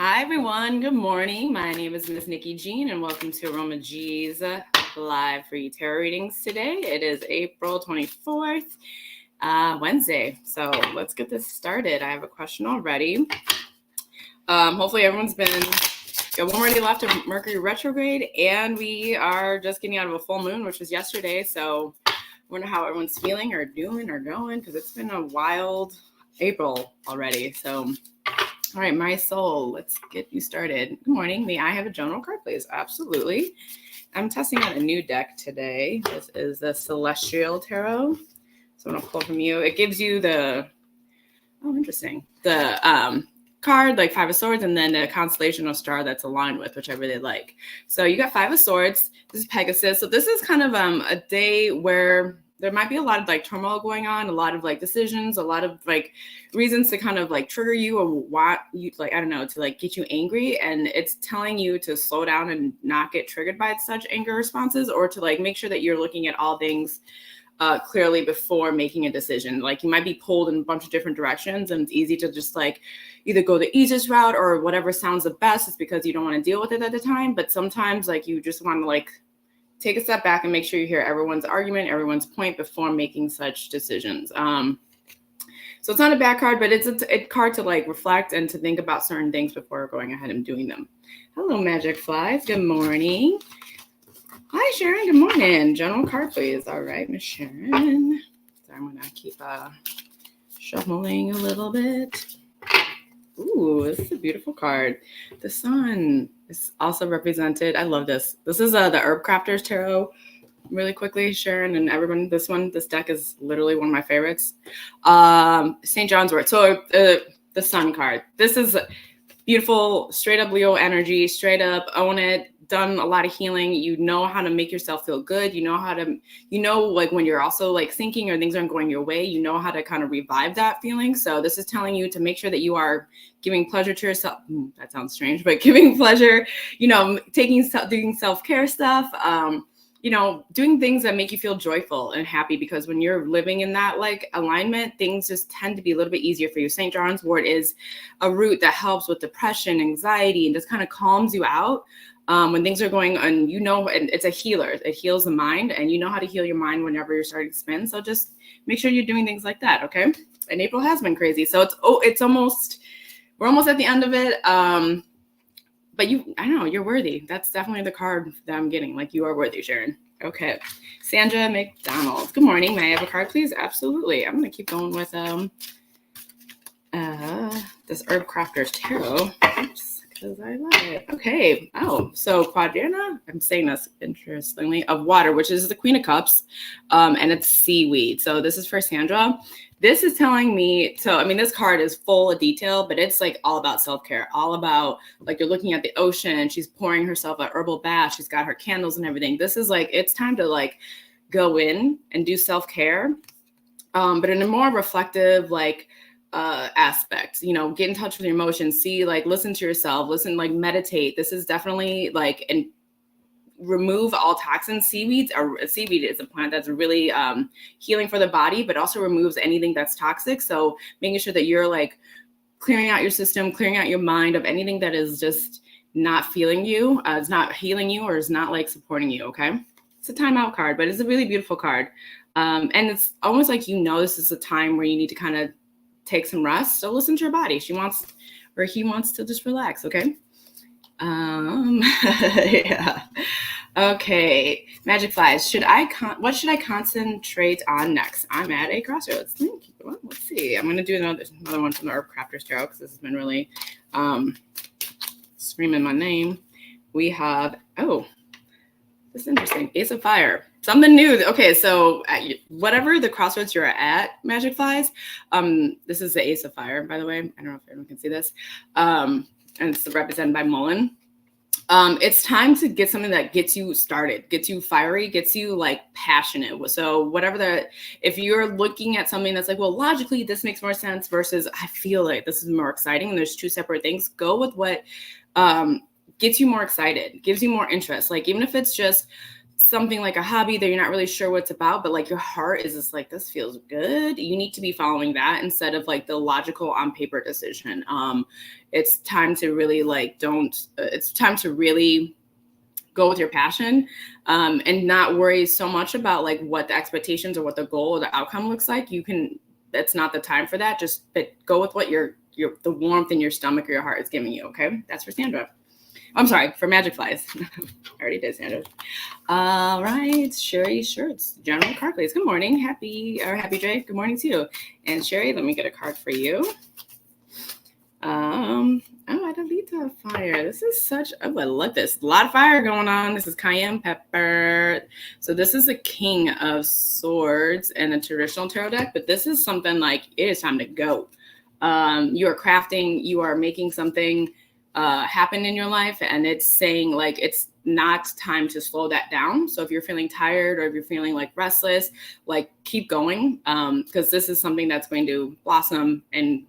Hi, everyone. Good morning. My name is Miss Nikki Jean, and welcome to aromaG's live free tarot readings today. It is April 24th, Wednesday. So let's get this started. I have a question already. Hopefully everyone's got one already left of Mercury retrograde, and we are just getting out of a full moon, which was yesterday. So I wonder how everyone's feeling or doing or going, because it's been a wild April already. So all right, my soul, let's get you started. Good morning. May I have a general card, please? Absolutely. I'm testing out a new deck today. This is the Celestial Tarot. So I'm going to pull from you. It gives you the card, like Five of Swords, and then a constellation or star that's aligned with, which I really like. So you got Five of Swords. This is Pegasus. So this is kind of a day where there might be a lot of like turmoil going on, a lot of like decisions, a lot of like reasons to kind of like trigger you or want you, like, I don't know, to like get you angry. And it's telling you to slow down and not get triggered by such anger responses, or to like make sure that you're looking at all things clearly before making a decision. Like you might be pulled in a bunch of different directions, and it's easy to just like either go the easiest route or whatever sounds the best. It's because you don't want to deal with it at the time. But sometimes like you just want to like take a step back and make sure you hear everyone's argument, everyone's point before making such decisions. So it's not a bad card, but it's a card to like reflect and to think about certain things before going ahead and doing them. Hello, Magic Flies. Good morning. Hi, Sharon. Good morning. General card, please. All right, Miss Sharon. So I'm going to keep shuffling a little bit. Ooh, this is a beautiful card. The sun is also represented. I love this. This is the Herb Crafters Tarot. Really quickly, Sharon and everyone, this deck is literally one of my favorites. St. John's Wort. So the sun card. This is beautiful, straight up Leo energy, straight up own it. Done a lot of healing. You know how to make yourself feel good. You know how to, like when you're also like sinking or things aren't going your way, you know how to kind of revive that feeling. So this is telling you to make sure that you are giving pleasure to yourself. That sounds strange, but giving pleasure, doing self-care stuff, doing things that make you feel joyful and happy, because when you're living in that like alignment, things just tend to be a little bit easier for you. St. John's Wort is a root that helps with depression, anxiety, and just kind of calms you out. When things are going on, and it's a healer. It heals the mind, and you know how to heal your mind whenever you're starting to spin. So just make sure you're doing things like that, okay? And April has been crazy. So we're almost at the end of it. But I know you're worthy. That's definitely the card that I'm getting. Like, you are worthy, Sharon. Okay. Sandra McDonald. Good morning. May I have a card, please? Absolutely. I'm going to keep going with this Herb Crafters Tarot. Oops. Because I love it. Okay. Oh, so Quadrana, I'm saying this interestingly, of water, which is the Queen of Cups, and it's seaweed. So this is for Sandra. This is telling me, this card is full of detail, but it's like all about self-care, all about like you're looking at the ocean and she's pouring herself a herbal bath. She's got her candles and everything. This is like, it's time to like go in and do self-care, but in a more reflective, like, aspect, get in touch with your emotions, listen to yourself, meditate. This is definitely like, and remove all toxins. Seaweed is a plant that's really healing for the body, but also removes anything that's toxic. So making sure that you're like clearing out your system, clearing out your mind of anything that is just not feeling you, it's not healing you, or is not like supporting you. Okay. It's a timeout card, but it's a really beautiful card. And it's almost like, this is a time where you need to kind of take some rest. So listen to your body. He wants to just relax. Okay. Yeah. Okay. Magic Flies. What should I concentrate on next? I'm at a crossroads. Thank you. Well, let's see. I'm going to do another one from the Herb Crafters Tarot, because this has been really screaming my name. We have, this is interesting. Ace of Fire. Something new. Okay, so whatever the crossroads you're at, Magic Flies, this is the Ace of Fire, by the way. I don't know if everyone can see this. And it's represented by Mullen. It's time to get something that gets you started, gets you fiery, gets you like passionate. So if you're looking at something that's like, well, logically this makes more sense versus I feel like this is more exciting, and there's two separate things, go with what gets you more excited, gives you more interest. Like, even if it's just something like a hobby that you're not really sure what's about, but like your heart is just like, this feels good, you need to be following that instead of like the logical on paper decision. It's time to really like it's time to really go with your passion, and not worry so much about like what the expectations or what the goal or the outcome looks like. That's not the time for that. Just go with what the warmth in your stomach or your heart is giving you. Okay. That's for Sandra. I'm sorry, for Magic Flies. I already did Sandra. All right, Sherry Shirts, General Card, please. Good morning. Happy Dre. Good morning to you. And Sherry, let me get a card for you. I don't need the fire. This is I love this. A lot of fire going on. This is cayenne pepper. So this is a King of Swords and a traditional tarot deck, but this is something like it is time to go. You are crafting, you are making something happen in your life, and it's saying like it's not time to slow that down. So if you're feeling tired or if you're feeling like restless, like keep going, because this is something that's going to blossom and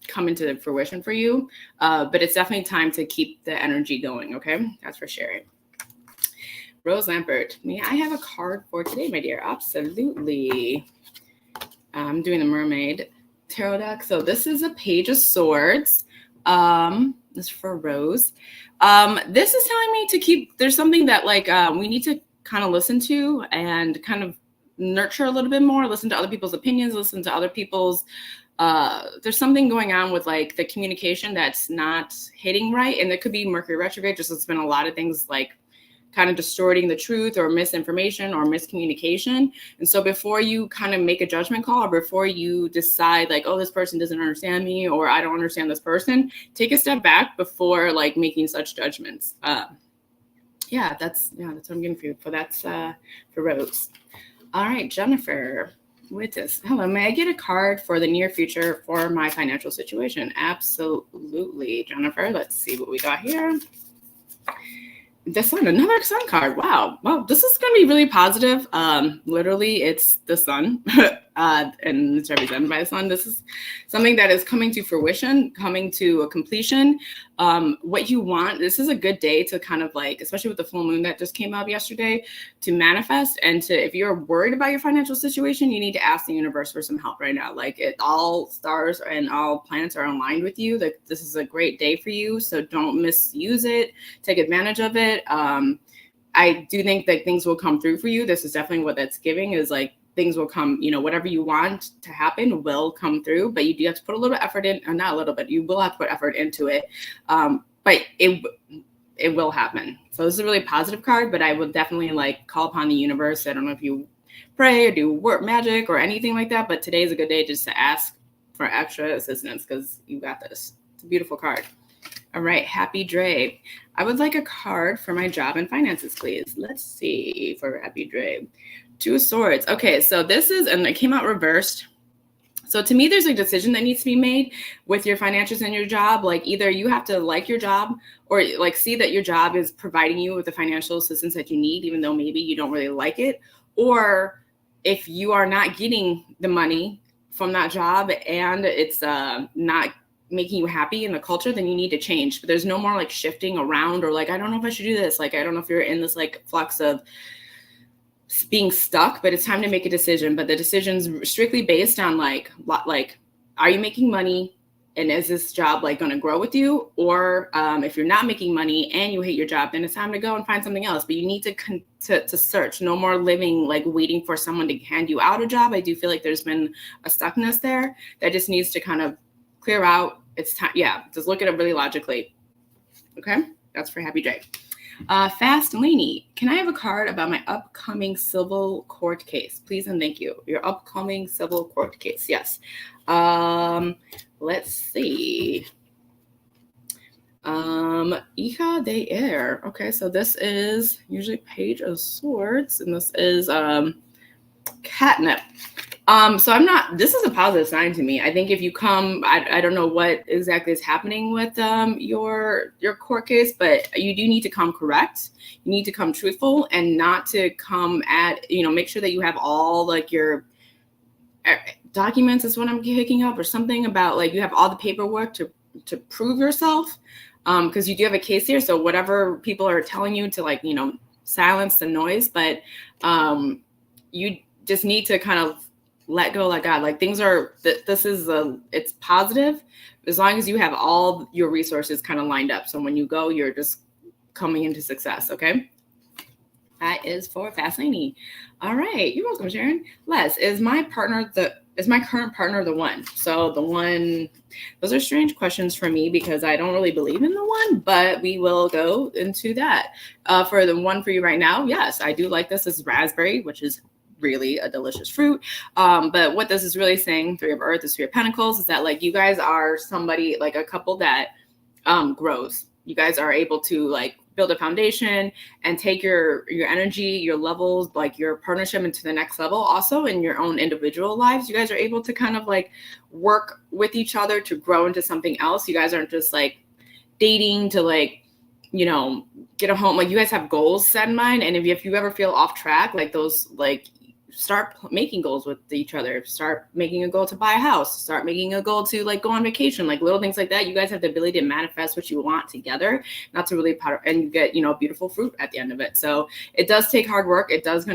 come into fruition for you. But it's definitely time to keep the energy going. Okay, that's for sharing. Rose Lampert, may I have a card for today, my dear? Absolutely. I'm doing the Mermaid Tarot deck. So this is a Page of Swords. This is for Rose. This is telling me to keep, there's something that like we need to kind of listen to and kind of nurture a little bit more, listen to other people's opinions, listen to other people's, there's something going on with like the communication that's not hitting right. And it could be Mercury retrograde, just it's been a lot of things like kind of distorting the truth or misinformation or miscommunication. And so before you kind of make a judgment call, or before you decide like, oh, this person doesn't understand me, or I don't understand this person, take a step back before like making such judgments. Yeah, that's what I'm getting for you. So that's for Rose. All right, Jennifer with this. Hello, may I get a card for the near future for my financial situation? Absolutely, Jennifer. Let's see what we got here. The Sun, another Sun card. Wow. Well, this is going to be really positive. Literally, it's the Sun, and it's represented by the Sun. This is something that is coming to fruition, coming to a completion. What you want, this is a good day to kind of like, especially with the full moon that just came up yesterday, to manifest and to, if you're worried about your financial situation, you need to ask the universe for some help right now. Like all stars and all planets are aligned with you. Like this is a great day for you. So don't misuse it. Take advantage of it. I do think that things will come through for you. This is definitely what that's giving, is like things will come, whatever you want to happen will come through, but you do have to put a little effort in, or not a little bit, you will have to put effort into it. But it will happen. So this is a really positive card, but I would definitely like call upon the universe. I don't know if you pray or do work magic or anything like that, but today is a good day just to ask for extra assistance because you got this. It's a beautiful card. All right, Happy Dre. I would like a card for my job and finances, please. Let's see for Happy Dre. Two of Swords. Okay, so this is, and it came out reversed. So to me, there's a decision that needs to be made with your financials and your job. Like either you have to like your job or like see that your job is providing you with the financial assistance that you need, even though maybe you don't really like it. Or if you are not getting the money from that job and it's not making you happy in the culture, then you need to change. But there's no more like shifting around or like, I don't know if I should do this. Like, I don't know if you're in this like flux of being stuck, but it's time to make a decision. But the decision's strictly based on like, are you making money? And is this job like going to grow with you? Or if you're not making money and you hate your job, then it's time to go and find something else. But you need to search. No more living like waiting for someone to hand you out a job. I do feel like there's been a stuckness there that just needs to kind of clear out. It's time. Yeah, just look at it really logically. Okay, that's for Happy Dre. Fast Laney, can I have a card about my upcoming civil court case, please and thank you? Your upcoming civil court case, yes. Let's see. Hija de Air. Okay, so this is usually Page of Swords, and this is catnip. So this is a positive sign to me. I think if you come, I don't know what exactly is happening with your court case, but you do need to come correct. You need to come truthful and not to come at, make sure that you have all like your documents is what I'm picking up, or something about like you have all the paperwork to prove yourself. Because you do have a case here. So whatever people are telling you to like, silence the noise, but you just need to kind of let go, let God. Like things are, it's positive as long as you have all your resources kind of lined up. So when you go, you're just coming into success. Okay. That is for Fascinating. All right. You're welcome, Sharon. Les, is my current partner the one? So the one, those are strange questions for me because I don't really believe in the one, but we will go into that. For the one for you right now, yes, I do like this. This is raspberry, which is really a delicious fruit. But what this is really saying, Three of Earth is Three of Pentacles, is that like you guys are somebody, like a couple that grows. You guys are able to like build a foundation and take your energy, your levels, like your partnership into the next level. Also in your own individual lives, you guys are able to kind of like work with each other to grow into something else. You guys aren't just like dating to like, you know, get a home. Like you guys have goals set in mind. And if you ever feel off track, like those, like start making goals with each other, start making a goal to buy a house, start making a goal to like go on vacation, like little things like that. You guys have the ability to manifest what you want together, not to really powder, and you get, you know, beautiful fruit at the end of it. So it does take hard work. It is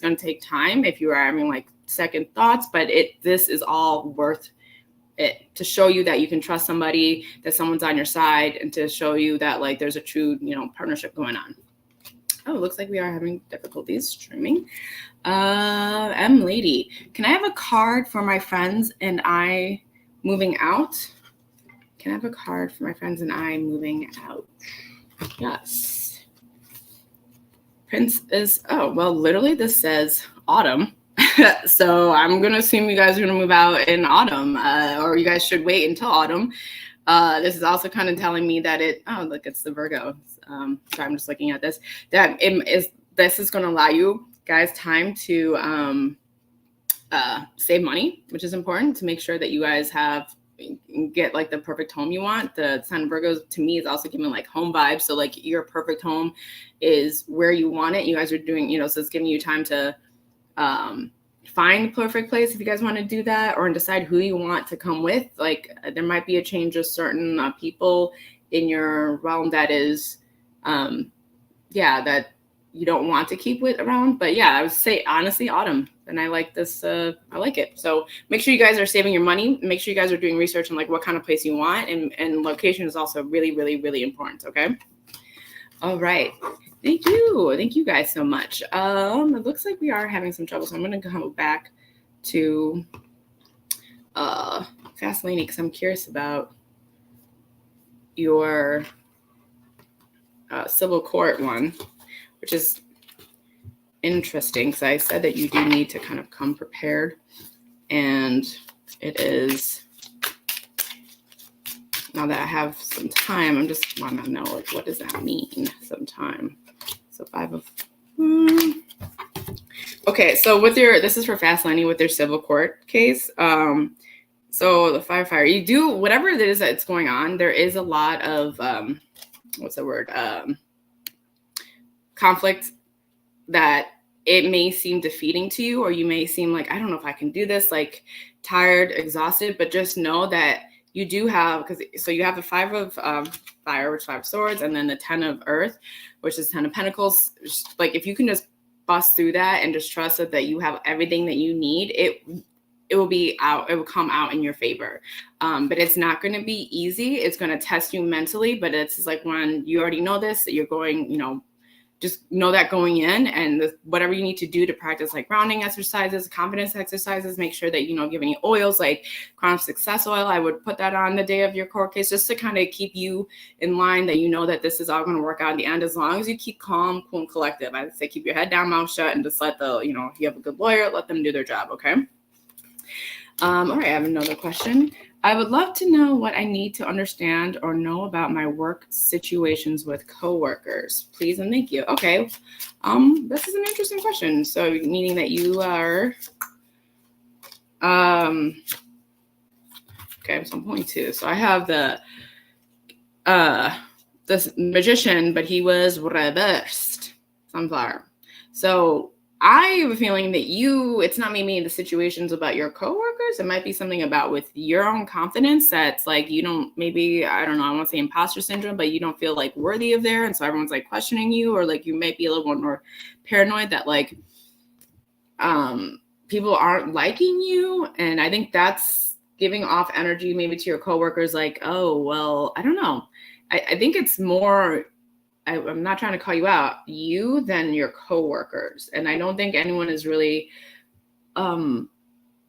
going to take time if you are having like second thoughts, but this is all worth it to show you that you can trust somebody, that someone's on your side, and to show you that like there's a true, you know, partnership going on. Oh, it looks like we are having difficulties streaming. M Lady, can I have a card for my friends and I moving out? Can I have a card for my friends and I moving out? Yes. Prince is, oh, well, literally this says autumn. So I'm going to assume you guys are going to move out in autumn, or you guys should wait until autumn. This is also kind of telling me that look, it's the Virgo. So I'm just looking at this. This is going to allow you guys time to save money, which is important, to make sure that you guys get like the perfect home you want. The sign of Virgo to me is also giving like home vibes. So like your perfect home is where you want it. You guys are doing, you know, so it's giving you time to find the perfect place if you guys want to do that, or decide who you want to come with. Like there might be a change of certain people in your realm that is that you don't want to keep with around. But yeah, I would say honestly autumn. And I like this. I like it. So make sure you guys are saving your money. Make sure you guys are doing research on like what kind of place you want, and location is also really, really, really important. Okay. All right. Thank you guys so much. It looks like we are having some trouble, so I'm going to go back to Fascinating because I'm curious about your civil court one, which is interesting because I said that you do need to kind of come prepared, and it is, now that I have some time, I'm just want to know like what does that mean, some time. So 5 of okay, so with this is for Fascinating with their civil court case. So the 5 of fire, you do whatever it is that's going on. There is a lot of what's the word, conflict that it may seem defeating to you, or you may seem like, I don't know if I can do this, like tired, exhausted, but just know that you do have, so you have the 5 of fire, which is 5 of swords, and then the 10 of earth, which is 10 of pentacles. Like if you can just bust through that and just trust that you have everything that you need, it will come out in your favor. But it's not going to be easy. It's going to test you mentally, but it's like when you already know this, that you're going, you know, just know that going in, and whatever you need to do to practice like grounding exercises, confidence exercises, make sure that, you know, if you have any oils like Crown of Success oil, I would put that on the day of your court case, just to kind of keep you in line, that you know that this is all going to work out in the end, as long as you keep calm, cool, and collective. I would say keep your head down, mouth shut, and just let if you have a good lawyer, let them do their job. Okay. All right, I have another question. I would love to know what I need to understand or know about my work situations with coworkers. Please and thank you. Okay, this is an interesting question. So, meaning that you are, okay, so I'm pulling 2. So I have this magician, but he was reversed. Sunflower. So I have a feeling that it's not maybe the situations about your coworkers. It might be something about with your own confidence that's like, you don't, maybe, I don't know, I won't say imposter syndrome, but you don't feel like worthy of there. And so everyone's like questioning you, or like you might be a little more paranoid that like people aren't liking you. And I think that's giving off energy maybe to your coworkers like, oh, well, I don't know. I think it's more, I'm not trying to call you out, you than your coworkers. And I don't think anyone is really, but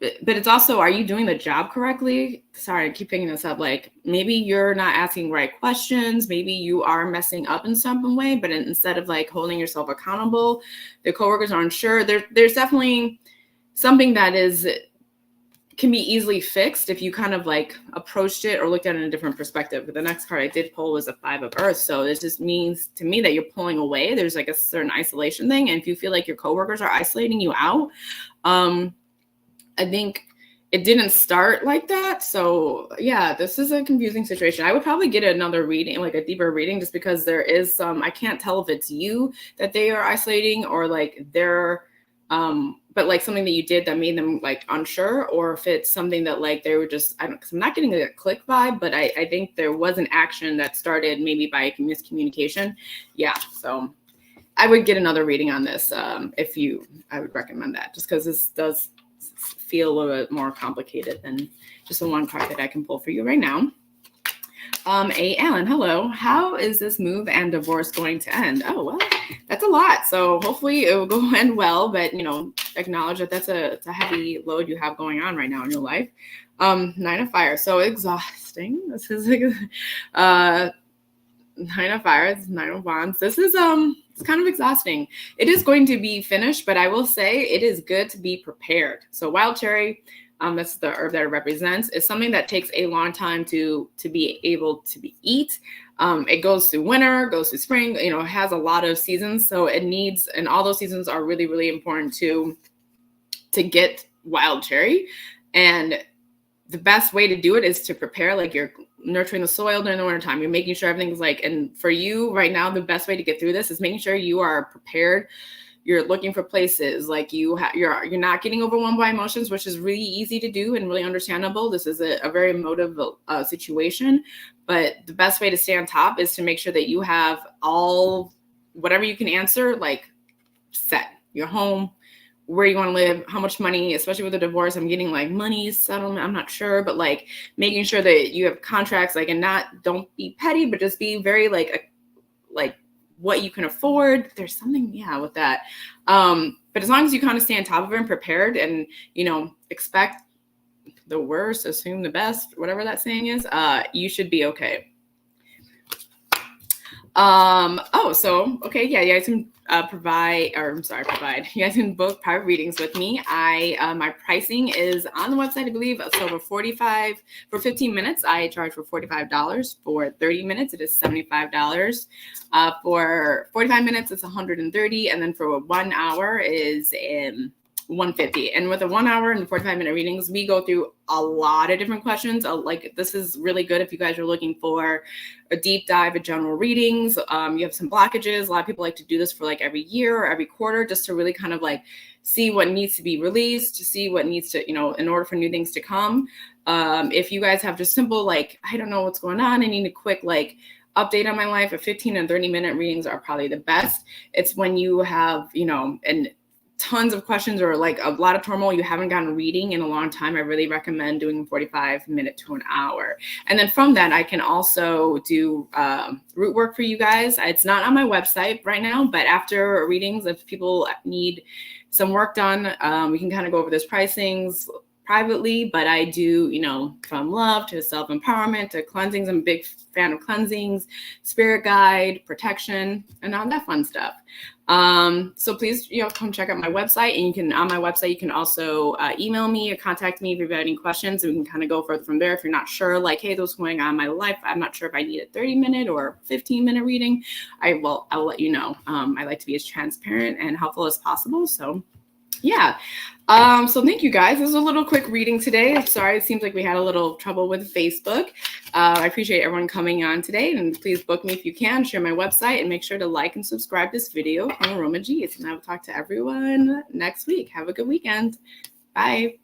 it's also, are you doing the job correctly? Sorry, I keep picking this up. Like maybe you're not asking right questions. Maybe you are messing up in some way, but instead of like holding yourself accountable, the coworkers aren't sure. There's definitely something that can be easily fixed if you kind of like approached it or looked at it in a different perspective. But the next card I did pull was a 5 of Earth. So this just means to me that you're pulling away. There's like a certain isolation thing. And if you feel like your coworkers are isolating you out, I think it didn't start like that. So yeah, this is a confusing situation. I would probably get another reading, like a deeper reading, just because there is some, I can't tell if it's you that they are isolating or like they're, but like something that you did that made them like unsure, or if it's something that like they were just, I don't, cause I'm not getting a click vibe, but I think there was an action that started maybe by miscommunication. Yeah. So I would get another reading on this. I would recommend that, just because this does feel a little bit more complicated than just the one card that I can pull for you right now. Alan, hello. How is this move and divorce going to end? Oh, well, that's a lot. So hopefully it will go end well, but acknowledge that it's a heavy load you have going on right now in your life. 9 of Fire. So exhausting. This is like 9 of Fire, it's 9 of Wands. This is it's kind of exhausting. It is going to be finished, but I will say it is good to be prepared. So wild cherry, that's the herb that it represents, is something that takes a long time to be able to be eat. It goes through winter, goes through spring, it has a lot of seasons. So it needs, and all those seasons are really, really important to get wild cherry. And the best way to do it is to prepare, like you're nurturing the soil during the winter time. You're making sure everything's like, and for you right now, the best way to get through this is making sure you are prepared. You're looking for places like you're not getting overwhelmed by emotions, which is really easy to do and really understandable. This is a very emotive situation, but the best way to stay on top is to make sure that you have whatever you can answer, like set your home, where you want to live, how much money, especially with a divorce. I'm getting like money settlement. I'm not sure, but like making sure that you have contracts, like, and don't be petty, but just be very like what you can afford. There's something, with that. But as long as you kind of stay on top of it and prepared and, expect the worst, assume the best, whatever that saying is, you should be okay. You guys can you guys can book private readings with me. My pricing is on the website, I believe. So for 15 minutes, I charge for $45. For 30 minutes, it is $75. For 45 minutes, it's $130. And then for 1 hour is $150. And with the 1 hour and 45-minute readings, we go through a lot of different questions. Like this is really good if you guys are looking for a deep dive of general readings. You have some blockages. A lot of people like to do this for like every year or every quarter, just to really kind of like see what needs to be released, to see what needs to, in order for new things to come. If you guys have just simple, like, I don't know what's going on, I need a quick like update on my life, a 15 and 30-minute readings are probably the best. It's when you have, and tons of questions or like a lot of turmoil, you haven't gotten a reading in a long time, I really recommend doing 45 minutes to an hour. And then from that, I can also do root work for you guys. It's not on my website right now, but after readings, if people need some work done, we can kind of go over those pricings privately. But I do, from love to self-empowerment to cleansings. I'm a big fan of cleansings, spirit guide, protection, and all that fun stuff. So please, come check out my website, and on my website, you can also email me or contact me if you have any questions, and we can kind of go further from there. If you're not sure, like, hey, what's going on in my life, I'm not sure if I need a 30-minute or 15-minute reading, I'll let you know. I like to be as transparent and helpful as possible. So Yeah. So thank you guys. This is a little quick reading today. I'm sorry, it seems like we had a little trouble with Facebook. I appreciate everyone coming on today, and please book me if you can, share my website, and make sure to like and subscribe this video on aromaG. And I will talk to everyone next week. Have a good weekend. Bye.